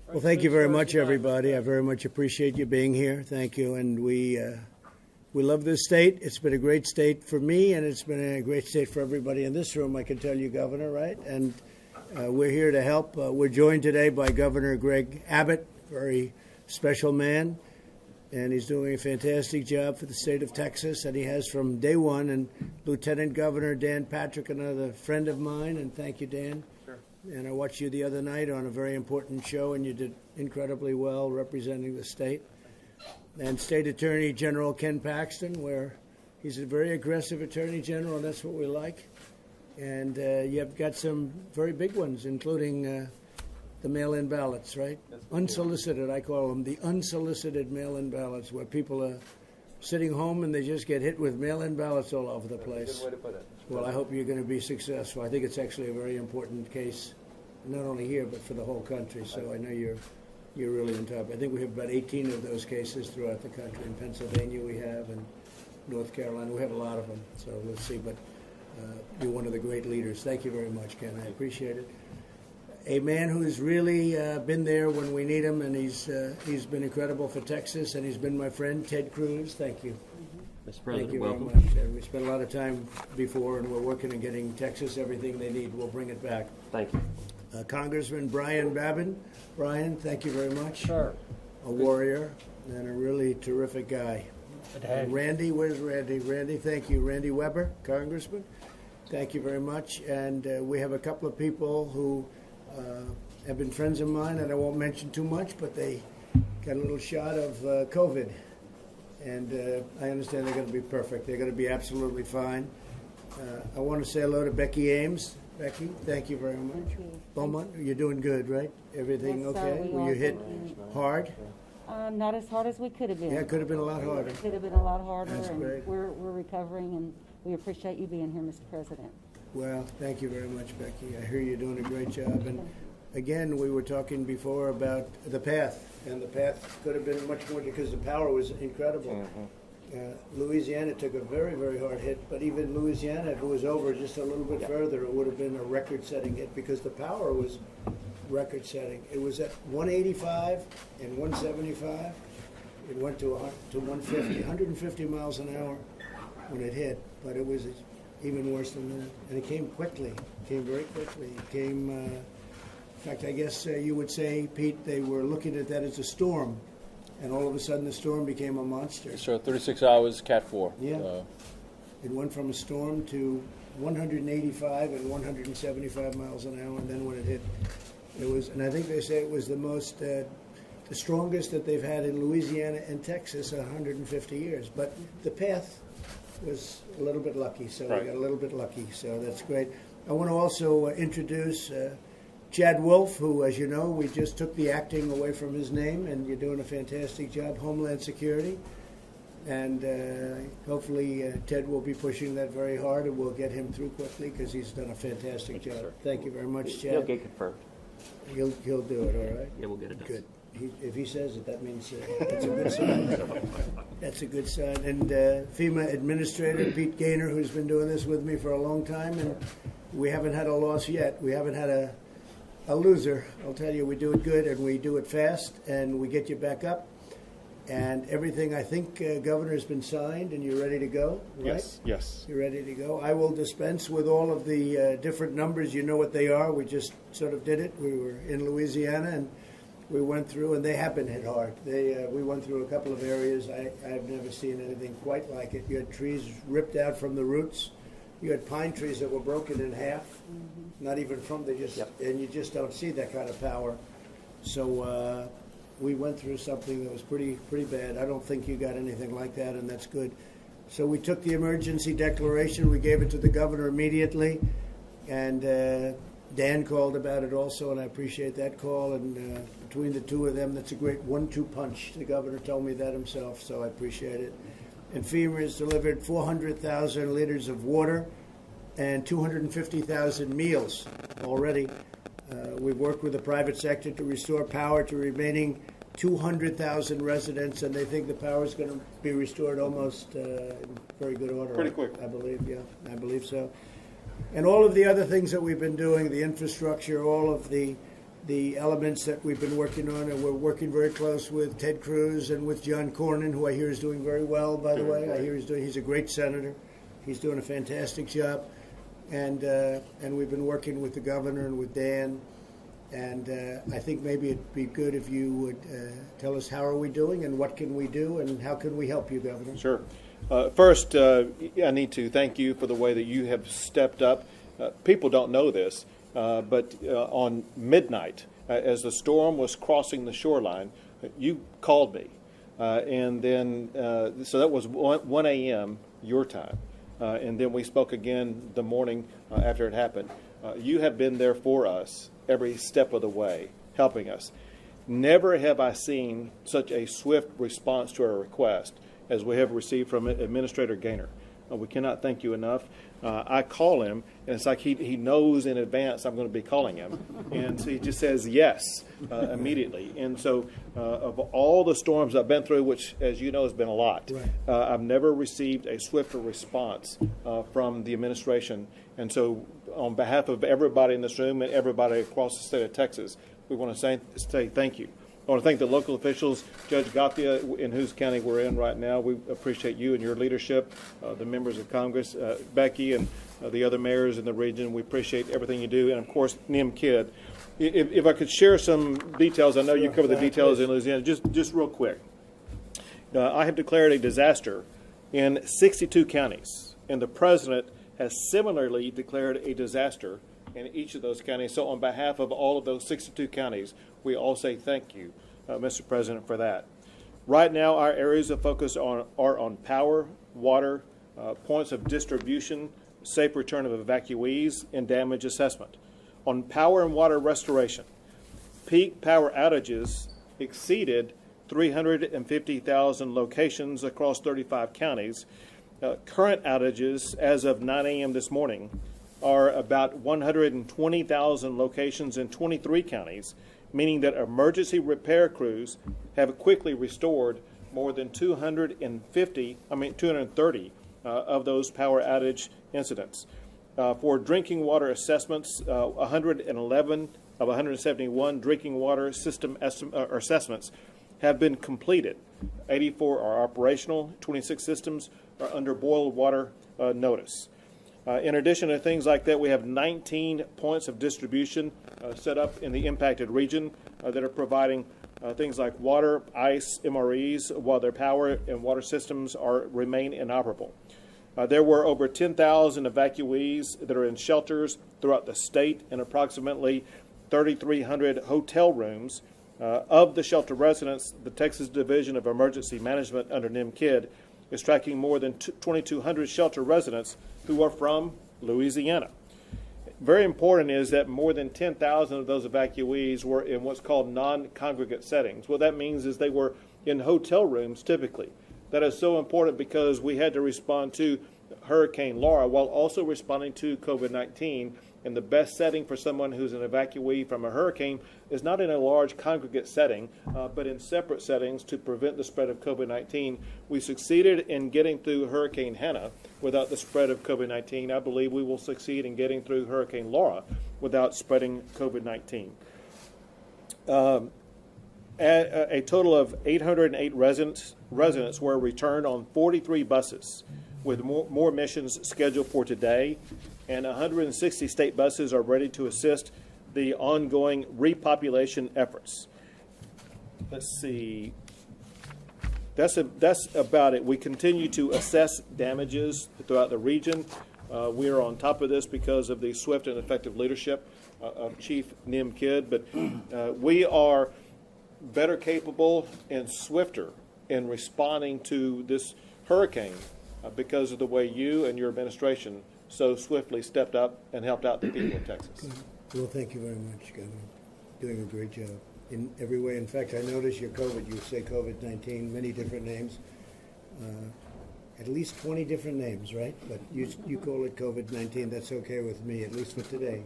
Well, thank you very much, everybody. I very much appreciate you being here. Thank you. And we love this state. It's been a great state for me, and it's been a great state for everybody in this room, I can tell you, Governor, right? And we're here to help. We're joined today by Governor Greg Abbott, very special man, and he's doing a fantastic job for the state of Texas, and he has from day one. And Lieutenant Governor Dan Patrick, another friend of mine, and thank you, Dan. And I watched you the other night on a very important show, and you did incredibly well representing the state. And State Attorney General Ken Paxton, where he's a very aggressive Attorney General, and that's what we like. And you've got some very big ones, including the mail-in ballots, right? Unsolicited, I call them the unsolicited mail-in ballots, where people are sitting home and they just get hit with mail-in ballots all over the place. Good way to put it. Well, I hope you're going to be successful. I think it's actually a very important case, not only here, but for the whole country. So I know you're really on top. I think we have about 18 of those cases throughout the country. In Pennsylvania we have, and North Carolina. We have a lot of them. So let's see. But you're one of the great leaders. Thank you very much, Ken. I appreciate it. A man who's really been there when we need him, and he's been incredible for Texas, and he's been my friend, Ted Cruz. Thank you. Mr. President, Thank you welcome. very much. We spent a lot of time before, and we're working on getting Texas everything they need. We'll bring it back. Thank you. Congressman Brian Babin. Brian, thank you very much. Sure. A warrior and a really terrific guy. And Randy, where's Randy? Randy, thank you. Randy Weber, Congressman. Thank you very much. And we have a couple of people who have been friends of mine, and I won't mention too much, but they got a little shot of COVID. And I understand they're going to be perfect. They're going to be absolutely fine. I want to say hello to Becky Ames. Becky, thank you very much. Thank you. Beaumont, you're doing good, right? Everything Yes, sir, okay? we Were are. you hit hard? Not as hard as we could have been. Yeah, it could have been a lot harder. It could have been a lot harder, That's and great. we're recovering, and we appreciate you being here, Mr. President. Well, thank you very much, Becky. I hear you're doing a great job. And again, we were talking before about the path, and the path could have been much more because the power was incredible. Louisiana took a very, very hard hit, but even Louisiana, if it was over just a little bit further, it would have been a record-setting hit because the power was record-setting. It was at 185 and 175. It went to 150 miles an hour when it hit, but it was even worse than that. And it came quickly. It came very quickly. It came, in fact, I guess you would say, Pete, they were looking at that as a storm. And all of a sudden, the storm became a monster. So 36 hours, Cat 4. Yeah. It went from a storm to 185 and 175 miles an hour, and then when it hit, it was, and I think they say it was the most, the strongest that they've had in Louisiana and Texas in 150 years. But the path was a little bit lucky, so we got a little bit lucky, so that's great. I want to also introduce Chad Wolf, who, as you know, we just took the acting away from his name, and you're doing a fantastic job, Homeland Security. And hopefully Ted will be pushing that very hard, and we'll get him through quickly because he's done a fantastic job. Sir. Thank you very much, Chad. He'll get confirmed. He'll do it, all right? Yeah, we'll get it done. Good. If he says it, that means that's a good sign. That's a good sign. And FEMA Administrator Pete Gaynor, who's been doing this with me for a long time, and we haven't had a loss yet. We haven't had a loser. I'll tell you, we do it good, and we do it fast, and we get you back up. And everything, I think, Governor, has been signed, and you're ready to go, right? Yes. You're ready to go. I will dispense with all of the different numbers. You know what they are. We just sort of did it. We were in Louisiana, and we went through, and they have been hit hard. We went through a couple of areas. I've never seen anything quite like it. You had trees ripped out from the roots. You had pine trees that were broken in half. Not even from, and you just don't see that kind of power. So we went through something that was pretty bad. I don't think you got anything like that, and that's good. So we took the emergency declaration. We gave it to the governor immediately, and Dan called about it also, and I appreciate that call. And between the two of them, that's a great 1-2 punch. The governor told me that himself, so I appreciate it. And FEMA has delivered 400,000 liters of water and 250,000 meals already. We've worked with the private sector to restore power to remaining 200,000 residents, and they think the power is going to be restored almost in very good order. Pretty quick. I believe, yeah, I believe so. And all of the other things that we've been doing, the infrastructure, all of the the elements that we've been working on, and we're working very close with Ted Cruz and with John Cornyn, who I hear is doing very well, by the way. I hear he's a great senator. He's doing a fantastic job. And we've been working with the governor and with Dan. And I think maybe it'd be good if you would tell us how are we doing and what can we do and how can we help you, Governor? Sure. First, I need to thank you for the way that you have stepped up. People don't know this, but on midnight, as the storm was crossing the shoreline, you called me. And then, so that was 1 a.m. your time. And then we spoke again the morning after it happened. You have been there for us every step of the way, helping us. Never have I seen such a swift response to our request as we have received from Administrator Gaynor. We cannot thank you enough. I call him, and it's like he knows in advance I'm going to be calling him. And so he just says yes immediately. And so of all the storms I've been through, which, as you know, has been a lot, Right. I've never received a swifter response from the administration. And so on behalf of everybody in this room and everybody across the state of Texas, we want to say thank you. I want to thank the local officials, Judge Gatia, in whose county we're in right now. We appreciate you and your leadership, the members of Congress, Becky, and the other mayors in the region. We appreciate everything you do, and of course, Nim Kidd. If I could share some details, I know you cover the details in Louisiana. Just real quick, I have declared a disaster in 62 counties, and the president has similarly declared a disaster in each of those counties. So on behalf of all of those 62 counties, we all say thank you, Mr. President, for that. Right now, our areas of focus are on power, water, points of distribution, safe return of evacuees, and damage assessment. On power and water restoration, peak power outages exceeded 350,000 locations across 35 counties. Current outages as of 9 a.m. this morning are about 120,000 locations in 23 counties, meaning that emergency repair crews have quickly restored more than 230 of those power outage incidents. For drinking water assessments, 111 of 171 drinking water system assessments have been completed. 84 are operational, 26 systems are under boiled water notice. In addition to things like that, we have 19 points of distribution set up in the impacted region that are providing things like water, ice, MREs, while their power and water systems remain inoperable. There were over 10,000 evacuees that are in shelters throughout the state and approximately 3,300 hotel rooms. Of the shelter residents, the Texas Division of Emergency Management under Nim Kidd is tracking more than 2,200 shelter residents who are from Louisiana. Very important is that more than 10,000 of those evacuees were in what's called non-congregate settings. What that means is they were in hotel rooms typically. That is so important because we had to respond to Hurricane Laura while also responding to COVID-19. And the best setting for someone who's an evacuee from a hurricane is not in a large congregate setting, but in separate settings to prevent the spread of COVID-19. We succeeded in getting through Hurricane Hannah without the spread of COVID-19. I believe we will succeed in getting through Hurricane Laura without spreading COVID-19. A total of 808 residents were returned on 43 buses, with more missions scheduled for today, and 160 state buses are ready to assist the ongoing repopulation efforts. Let's see. That's about it. We continue to assess damages throughout the region. We are on top of this because of the swift and effective leadership of Chief Nim Kidd, but we are better capable and swifter in responding to this hurricane because of the way you and your administration so swiftly stepped up and helped out the people of Texas. Well, thank you very much, Governor. Doing a great job in every way. In fact, I noticed your COVID, you say COVID-19, many different names. At least 20 different names, right? But you call it COVID-19, that's okay with me, at least for today.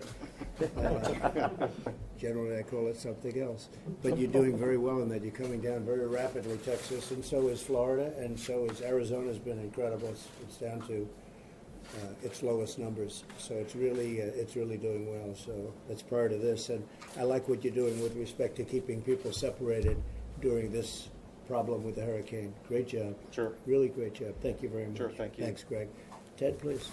Generally, I call it something else. But you're doing very well in that. You're coming down very rapidly, Texas, and so is Florida, and so is Arizona has been incredible. It's down to its lowest numbers. So it's really doing well. So that's part of this, and I like what you're doing with respect to keeping people separated during this problem with the hurricane. Great job. Sure. Really great job. Thank you very much. Sure, thank you. Thanks, Greg. Ted, please.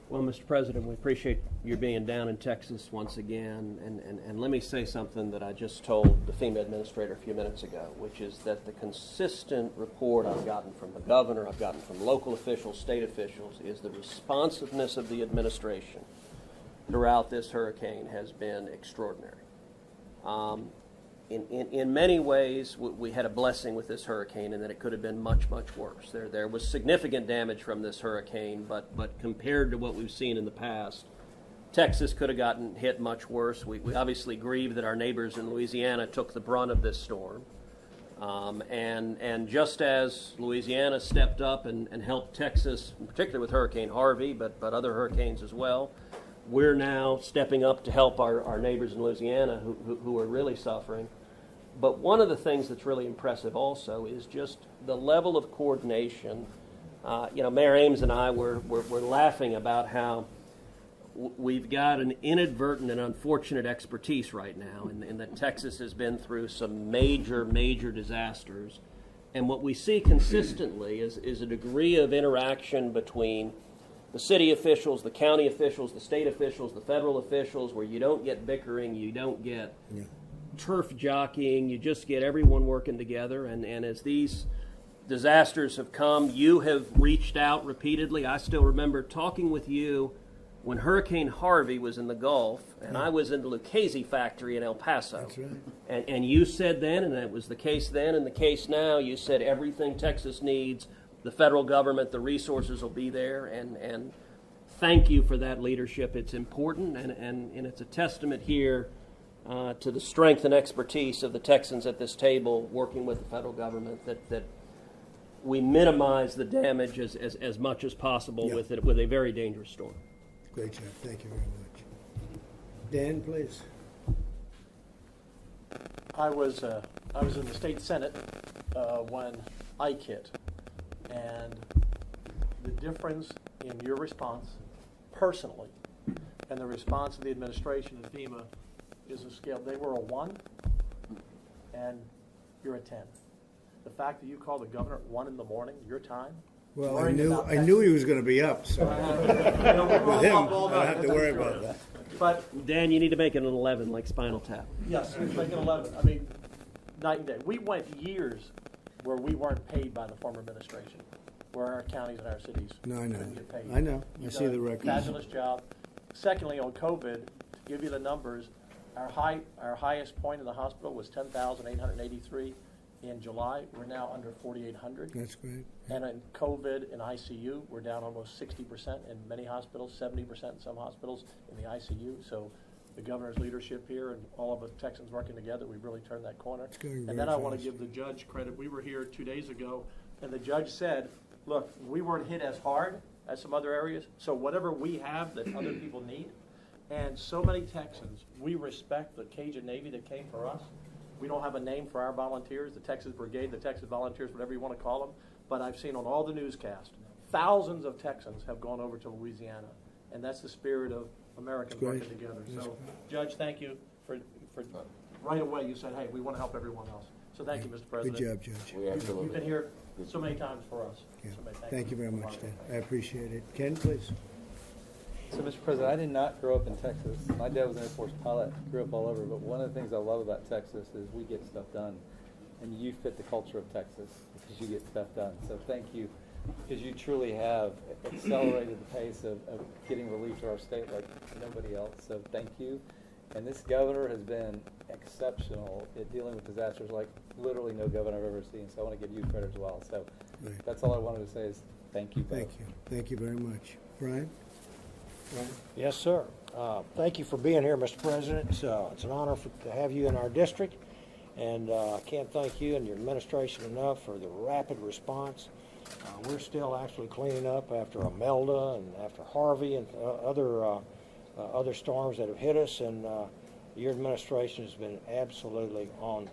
Well, Mr. President, we appreciate your being down in Texas once again. And let me say something that I just told the FEMA administrator a few minutes ago, which is that the consistent report I've gotten from the governor, I've gotten from local officials, state officials, is the responsiveness of the administration throughout this hurricane has been extraordinary. In many ways, we had a blessing with this hurricane in that it could have been much, much worse. There was significant damage from this hurricane, but compared to what we've seen in the past, Texas could have gotten hit much worse. We obviously grieve that our neighbors in Louisiana took the brunt of this storm. And just as Louisiana stepped up and helped Texas, particularly with Hurricane Harvey, but other hurricanes as well, we're now stepping up to help our neighbors in Louisiana who are really suffering. But one of the things that's really impressive also is just the level of coordination. Mayor Ames and I were laughing about how we've got an inadvertent and unfortunate expertise right now in that Texas has been through some major, major disasters. And what we see consistently is a degree of interaction between the city officials, the county officials, the state officials, the federal officials, where you don't get bickering, you don't get turf jockeying, you just get everyone working together. And as these disasters have come, you have reached out repeatedly. I still remember talking with you when Hurricane Harvey was in the Gulf, and I was in the Lucchese factory in El Paso. That's right. And you said then, and it was the case then and the case now, you said everything Texas needs, the federal government, the resources will be there, and thank you for that leadership. It's important, and it's a testament here to the strength and expertise of the Texans at this table working with the federal government that we minimize the damage as much as possible with a very dangerous storm. Great job. Thank you very much. Dan, please. I was in the state senate when Ike hit, and the difference in your response personally and the response of the administration and FEMA is a scale. They were a 1, and you're a 10. The fact that you called the governor at 1 in the morning, your time. Well, I knew he was going to be up, so with him, I don't have to worry about that. But Dan, you need to make it an 11 like Spinal Tap. yes, it's like an 11. I mean, night and day. We went years where we weren't paid by the former administration, where our counties and our cities No, I know. didn't get paid. I know. I You've see done the a records. Fabulous job. Secondly, on COVID, to give you the numbers, our highest point in the hospital was 10,883 in July. We're now under 4,800. That's great. And in COVID and ICU, we're down almost 60% in many hospitals, 70% in some hospitals in the ICU. So the governor's leadership here and all of us Texans working together, we've really turned that corner. It's going And very then I want to fast. give the judge credit. We were here 2 days ago, and the judge said, look, we weren't hit as hard as some other areas, so whatever we have that other people need. And so many Texans, we respect the Cajun Navy that came for us. We don't have a name for our volunteers, the Texas Brigade, the Texas Volunteers, whatever you want to call them. But I've seen on all the newscasts, thousands of Texans have gone over to Louisiana. And that's the spirit of Americans working together. So, Judge, thank you for right away you said, hey, we want to help everyone else. So thank you, Mr. Good President. job, Judge. You've been here so many times for us. Yeah. So many Thank you very much, Dan. I appreciate it. Ken, please. So, Mr. President, I did not grow up in Texas. My dad was an Air Force pilot, grew up all over, but one of the things I love about Texas is we get stuff done. And you fit the culture of Texas because you get stuff done. So thank you, because you truly have accelerated the pace of getting relief to our state like nobody else. So thank you. And this governor has been exceptional at dealing with disasters like literally no governor I've ever seen. So I want to give you credit as well. So Right. that's all I wanted to say is thank you both. Thank you. Thank you very much. Brian? Yes, sir. Thank you for being here, Mr. President. It's an honor to have you in our district, and I can't thank you and your administration enough for the rapid response. We're still actually cleaning up after Imelda and after Harvey and other storms that have hit us, and your administration has been absolutely on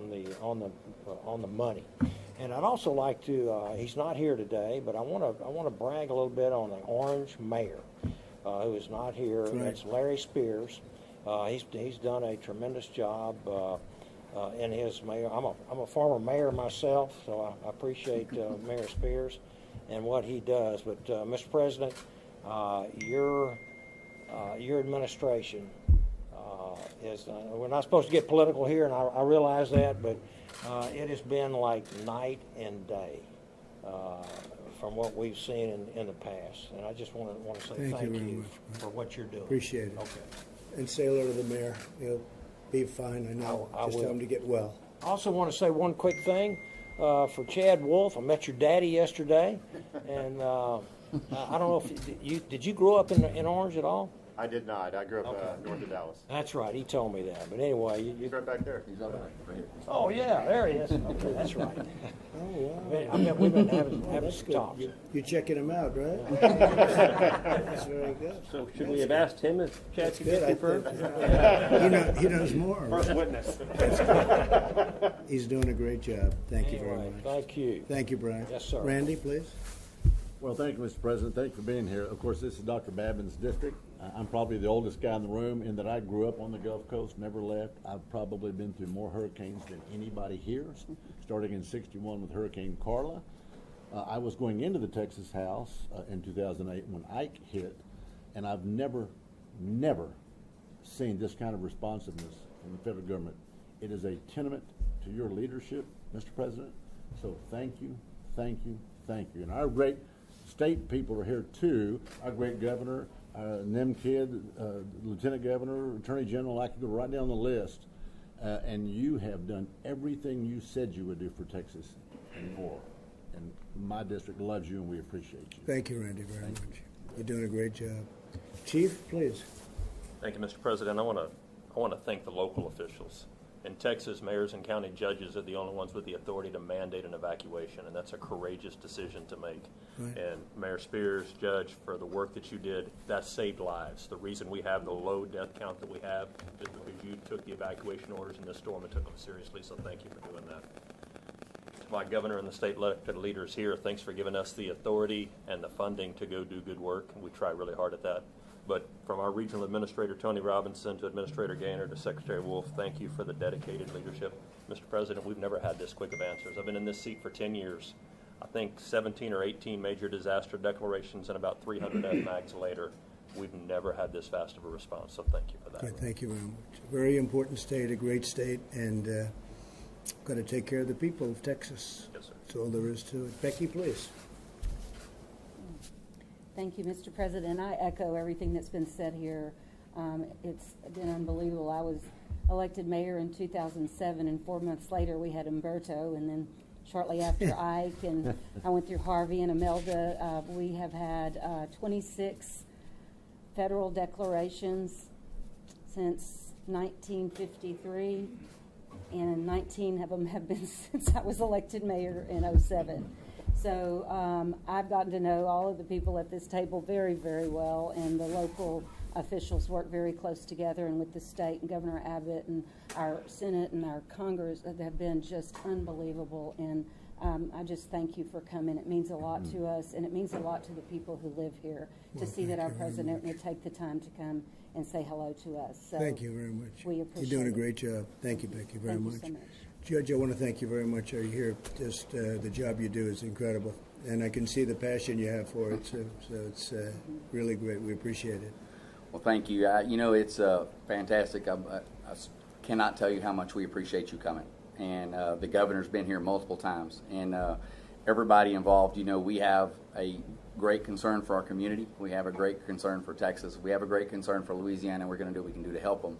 the money. And I'd also like to, he's not here today, but I want to brag a little bit on the Orange mayor, who is not here. Right. That's Larry Spears. He's done a tremendous job in his mayor. I'm a former mayor myself, so I appreciate Mayor Spears and what he does. But Mr. President, your administration is. We're not supposed to get political here, and I realize that, but it has been like night and day from what we've seen in the past. And I just want to say Thank you thank very you much. for what you're doing. Appreciate it. Okay. And say hello to the mayor. He'll be fine, I know. I Just will. tell him to get well. I also want to say one quick thing for Chad Wolf. I met your daddy yesterday, and I don't know if did you grow up in Orange at all? I did not. I grew up north of Dallas. That's right. He told me that. But anyway, He's right back there. oh yeah, there he is. Okay, that's right. Oh, wow. I mean, we've been having That's some good. talks. You're checking him out, right? That's very good. So should we have asked him if Chad could Good, get I confirmed? he knows more. First witness. He's doing a great job. Thank you very Anyway, much. thank you. Thank you, Brian. Yes, sir. Randy, please. Well, thank you, Mr. President. Thank you for being here. Of course, this is Dr. Babin's district. I'm probably the oldest guy in the room in that I grew up on the Gulf Coast, never left. I've probably been through more hurricanes than anybody here, starting in '61 with Hurricane Carla. I was going into the Texas House in 2008 when Ike hit, and I've never seen this kind of responsiveness from the federal government. It is a tenement to your leadership, Mr. President. So thank you, thank you, thank you. And our great state people are here too. Our great governor, Nemkid, Lieutenant Governor, Attorney General. I could go right down the list. And you have done everything you said you would do for Texas and more. And my district loves you, and we appreciate you. Thank you, Randy, very much. You're doing a great job. Chief, please. Thank you, Mr. President. I want to thank the local officials. In Texas, mayors and county judges are the only ones with the authority to mandate an evacuation, and that's a courageous decision to make. Right. And Mayor Spears, Judge, for the work that you did, that saved lives. The reason we have the low death count that we have is because you took the evacuation orders in this storm and took them seriously, so thank you for doing that. To my governor and the state elected leaders here, thanks for giving us the authority and the funding to go do good work, and we try really hard at that. But from our regional administrator, Tony Robinson, to Administrator Gaynor, to Secretary Wolf, thank you for the dedicated leadership. Mr. President, we've never had this quick of answers. I've been in this seat for 10 years. I think 17 or 18 major disaster declarations and about 300 FMAGs later. We've never had this fast of a response, so thank you for that. Good, thank you very much. A very important state, a great state, and got to take care of the people of Texas. Yes, sir. That's all there is to it. Becky, please. Thank you, Mr. President. I echo everything that's been said here. It's been unbelievable. I was elected mayor in 2007, and 4 months later we had Umberto, and then shortly after Ike, and I went through Harvey and Imelda. We have had 26 federal declarations since 1953, and 19 of them have been since I was elected mayor in '07. So I've gotten to know all of the people at this table very, very well, and the local officials work very close together, and with the state and Governor Abbott and our Senate and our Congress have been just unbelievable. And I just thank you for coming. It means a lot to us, and it means a lot to the people who live here to see that our president would take the time to come and say hello to us. So Thank you very much. we appreciate You're doing a it. great job. Thank you, Becky, very Thank you much. so much. Judge, I want to thank you very much. Are you here? Just the job you do is incredible, and I can see the passion you have for it. So it's really great. We appreciate it. Well, thank you. It's fantastic. I cannot tell you how much we appreciate you coming. And the governor's been here multiple times, and everybody involved. We have a great concern for our community. We have a great concern for Texas. We have a great concern for Louisiana. We're going to do what we can do to help them.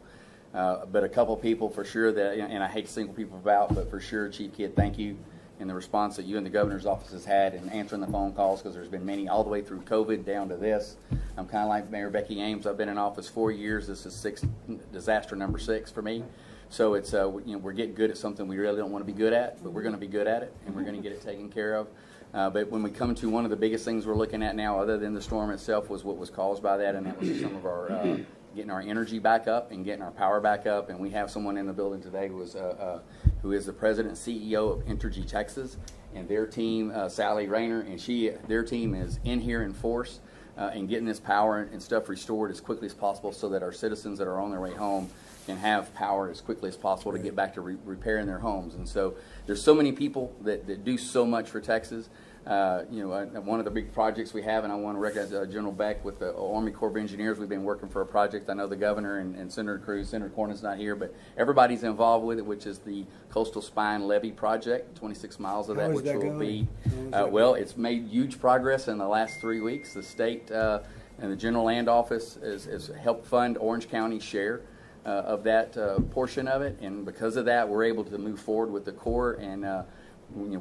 But a couple people for sure that, and I hate to single people out, but for sure, Chief Kidd, thank you. And the response that you and the governor's office has had in answering the phone calls, because there's been many all the way through COVID down to this. I'm kind of like Mayor Becky Ames. I've been in office 4 years. This is disaster number 6 for me. So it's we're getting good at something we really don't want to be good at, but we're going to be good at it, and we're going to get it taken care of. But when we come to one of the biggest things we're looking at now, other than the storm itself, was what was caused by that, and that was some of our getting our energy back up and getting our power back up. And we have someone in the building today who is the president and CEO of Entergy Texas, and their team, Sally Rayner, and their team is in here in force and getting this power and stuff restored as quickly as possible, so that our citizens that are on their way home can have power as quickly as possible to get back to repairing their homes. And so there's so many people that do so much for Texas. One of the big projects we have, and I want to recognize General Beck with the Army Corps of Engineers. We've been working for a project. I know the governor and Senator Cruz, Senator Cornyn's not here, but everybody's involved with it, which is the Coastal Spine Levee Project, 26 miles of that, which will be, well, it's made huge progress in the last 3 weeks. The state and the General Land Office has helped fund Orange County's share of that portion of it, and because of that, we're able to move forward with the Corps and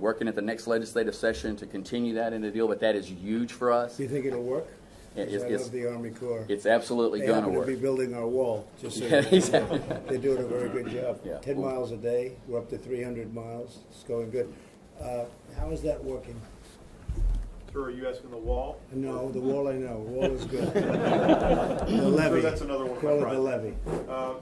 working at the next legislative session to continue that in the deal. But that is huge for us. Do you think it'll work? I It's love the Army Corps. It's absolutely going to work. They happen to be building our wall. Just so Yeah, exactly. They're doing a very good job. Yeah. 10 miles a day. We're up to 300 miles. It's going good. How is that working? Sir, are you asking the wall? No, the wall I know. The wall is good. The levee. Sir, that's another one. Call it the levee.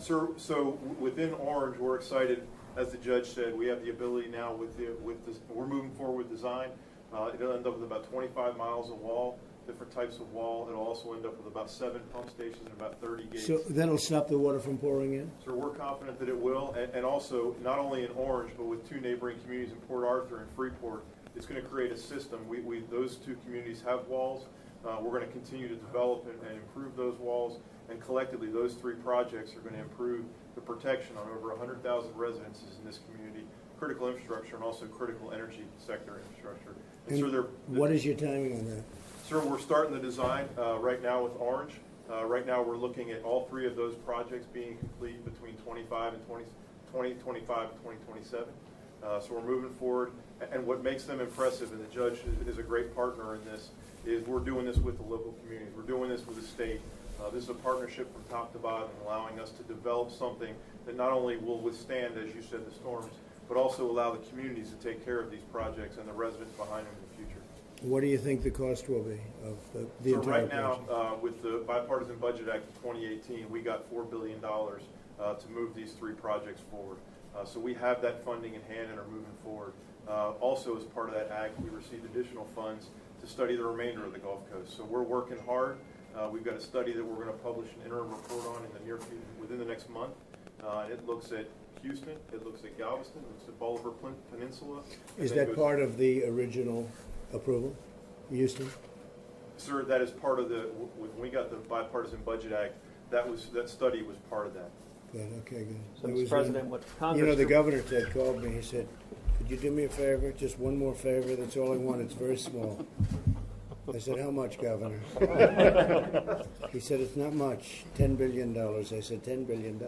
Sir, so within Orange, we're excited. As the judge said, we have the ability now with this. We're moving forward with design. It'll end up with about 25 miles of wall, different types of wall. It'll also end up with about 7 pump stations and about 30 gates. So that'll stop the water from pouring in? So we're confident that it will, and also not only in Orange, but with 2 neighboring communities in Port Arthur and Freeport, it's going to create a system. Those 2 communities have walls. We're going to continue to develop and improve those walls, and collectively those 3 projects are going to improve the protection on over 100,000 residences in this community, critical infrastructure, and also critical energy sector infrastructure. And so what is your timing on that? Sir, we're starting the design right now with Orange. Right now we're looking at all 3 of those projects being complete between 2025 and 2027. So we're moving forward. And what makes them impressive, and the judge is a great partner in this, is we're doing this with the local communities. We're doing this with the state. This is a partnership from top to bottom, allowing us to develop something that not only will withstand, as you said, the storms, but also allow the communities to take care of these projects and the residents behind them in the future. What do you think the cost will be of the So entire right now, project? with the Bipartisan Budget Act of 2018, we got $4 billion to move these 3 projects forward. So we have that funding in hand and are moving forward. Also, as part of that act, we received additional funds to study the remainder of the Gulf Coast. So we're working hard. We've got a study that we're going to publish an interim report on in the near future, within the next month. It looks at Houston, it looks at Galveston, it looks at Bolivar Peninsula. Is that part of the original approval, Houston? Sir, that is part of when we got the Bipartisan Budget Act, that study was part of that. Good, okay, good. So, It Mr. was, President, what Congress... You know, the governor Ted called me, he said, could you do me a favor, just one more favor, that's all I want, it's very small. I said, how much, Governor? He said, it's not much, $10 billion. I said, $10 billion.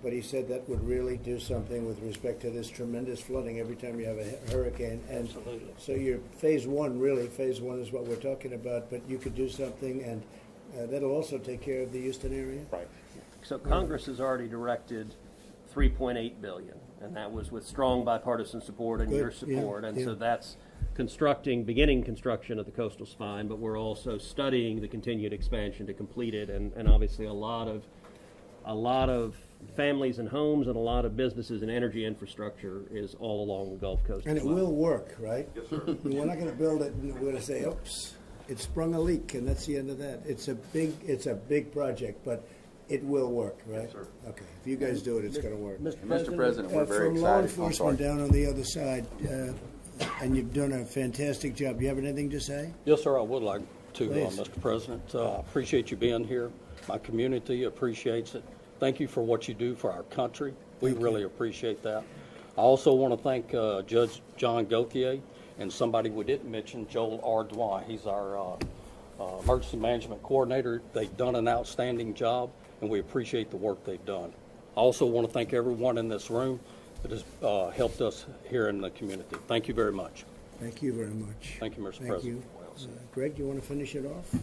But he said that would really do something with respect to this tremendous flooding every time you have a hurricane. And so your phase 1 is what we're talking about, but you could do something, and that'll also take care of the Houston area? Right. So Congress has already directed $3.8 billion, and that was with strong bipartisan support and Good. your support. Yeah, and yeah. so that's beginning construction of the coastal spine, but we're also studying the continued expansion to complete it, and obviously a lot of families and homes and a lot of businesses and energy infrastructure is all along the Gulf Coast. And as it well. will work, right? Yes, sir. We're not going to build it and we're going to say, oops, it sprung a leak, and that's the end of that. It's a big project, but it will work, right? Yes, sir. Okay, if you guys do it, it's going to work. Mr. President, we're very From law excited. I'm sorry. enforcement down on the other side, and you've done a fantastic job. You have anything to say? Yes, sir, I would like to, Please. Mr. President. Appreciate you being here. My community appreciates it. Thank you for what you do for our country. We really appreciate that. I also want to thank Judge John Gauthier and somebody we didn't mention, Joel Ardois. He's our emergency management coordinator. They've done an outstanding job, and we appreciate the work they've done. I also want to thank everyone in this room that has helped us here in the community. Thank you very much. Thank you very much. Thank you, Mr. Thank President. you. Greg, you want to finish it off?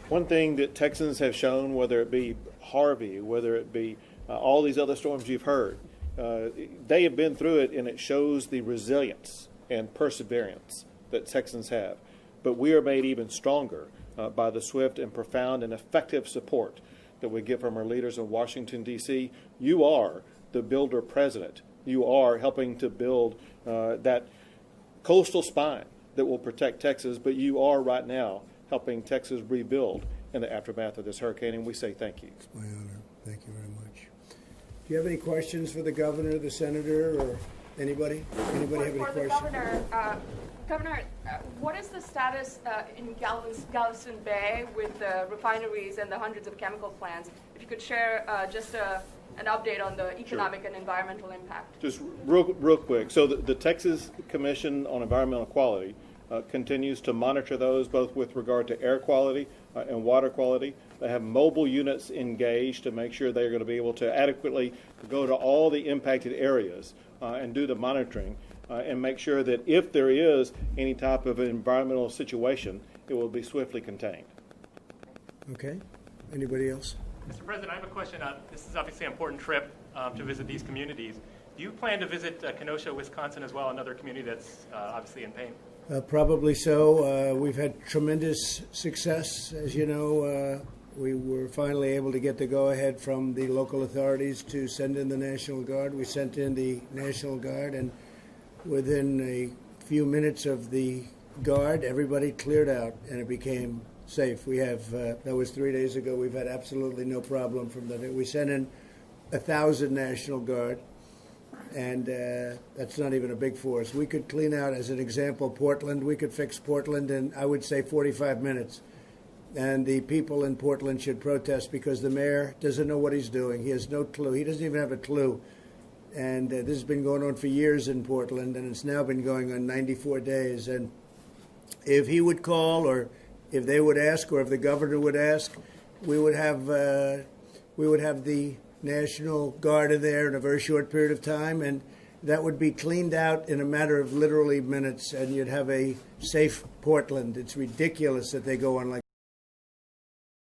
One thing that Texans have shown, whether it be Harvey, whether it be all these other storms you've heard, they have been through it, and it shows the resilience and perseverance that Texans have. But we are made even stronger by the swift and profound and effective support that we get from our leaders in Washington, D.C. You are the builder president. You are helping to build that coastal spine that will protect Texas, but you are right now helping Texas rebuild in the aftermath of this hurricane, and we say thank you. It's my honor. Thank you very much. Do you have any questions for the governor, the senator, or anybody? Anybody have any For the questions? Governor, what is the status in Galveston Bay with the refineries and the hundreds of chemical plants? If you could share just an update on the economic and environmental impact. Just real quick. So the Texas Commission on Environmental Quality continues to monitor those both with regard to air quality and water quality. They have mobile units engaged to make sure they're going to be able to adequately go to all the impacted areas and do the monitoring and make sure that if there is any type of environmental situation, it will be swiftly contained. Okay. Anybody else? Mr. President, I have a question. This is obviously an important trip to visit these communities. Do you plan to visit Kenosha, Wisconsin as well, another community that's obviously in pain? Probably so. We've had tremendous success. As you know, we were finally able to get the go-ahead from the local authorities to send in the National Guard. We sent in the National Guard, and within a few minutes of the Guard, everybody cleared out, and it became safe. We have, that was 3 days ago, we've had absolutely no problem from that. We sent in 1,000 National Guard, and that's not even a big force. We could clean out, as an example, Portland. We could fix Portland in, I would say, 45 minutes. And the people in Portland should protest because the mayor doesn't know what he's doing. He has no clue. He doesn't even have a clue. And this has been going on for years in Portland, and it's now been going on 94 days. And if he would call, or if they would ask, or if the governor would ask, we would have the National Guard in there in a very short period of time, and that would be cleaned out in a matter of literally minutes, and you'd have a safe Portland. It's ridiculous that they go on like